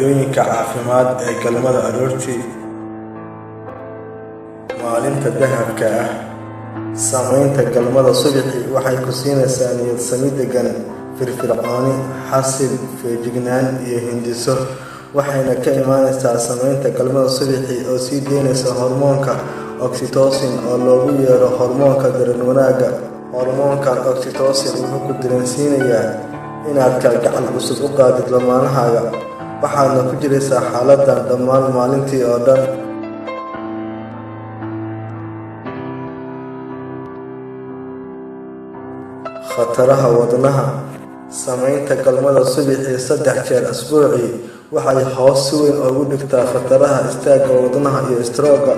faa'iidooyinka caafimaad ee galmada aroortii. Maalinta dahabka ah. Samaynta galmada subaxii waxay ku siinaysaa niyad sami degan, firfircooni, xasil, feejignaan iyo hindiso, waxayna ka imaanaysaa samaynta galmada subaxii oo sii deynaysa hormoonka oxytocin oo loogu yeero hormoonka dareen wanaagga. Hormoonkan oxytocin wuxuu ku dareensiinayaa inaad kalgacal cusub u qaadid lamaanahaaga, waxaadna ku jiraysaa xaaladdan dhammaan maalintii oo dhan. Khataraha wadnaha. Samaynta galmada subaxii 3 jeer usbuucii waxay hoos si weyn ugu dhigtaa khataraha istaagga wadnaha iyo istaroogga.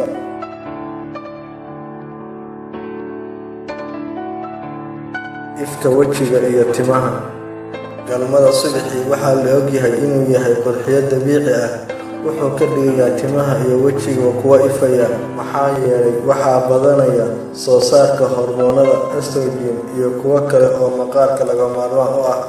Ifka wejiga iyo timaha. Galmada subaxii waxaa la ogyahay inuu yahay qurxiyo dabiici ah, wuxuu ka dhigayaa timaha iyo wejiga kuwo ifaya, maxaa yeelay waxaa badanaya soo saarka hormoonada estrogen iyo kuwo kale oo maqaarka lagama maarmaan u ah.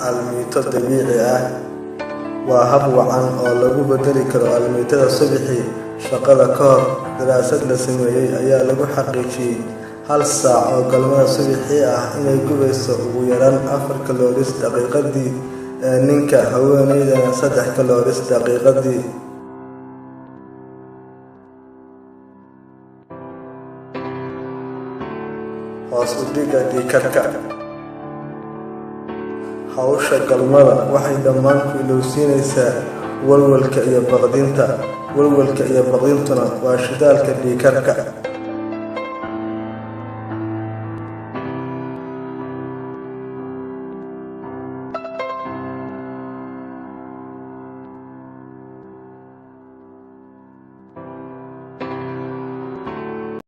Aalmiito dabiici ah waa hab wacan oo lagu bedeli karo aalmiitada subaxii shaqada ka hor. Daraasad la sameeyay ayaa lagu xaqiijiyay 1 saac oo galmada subaxii ah inay gubayso ugu yaraan 4 kalooris daqiiqadii, ninka haweeneydana 3 kalooris daqiiqadii. Hoos u dhigga dhiigkarka. Hawsha galmada waxay dhammaan ku ilowsiinaysaa walwalka iyo baqdinta. Walwalka iyo baqdintuna waa shidaalka dhiigkarka.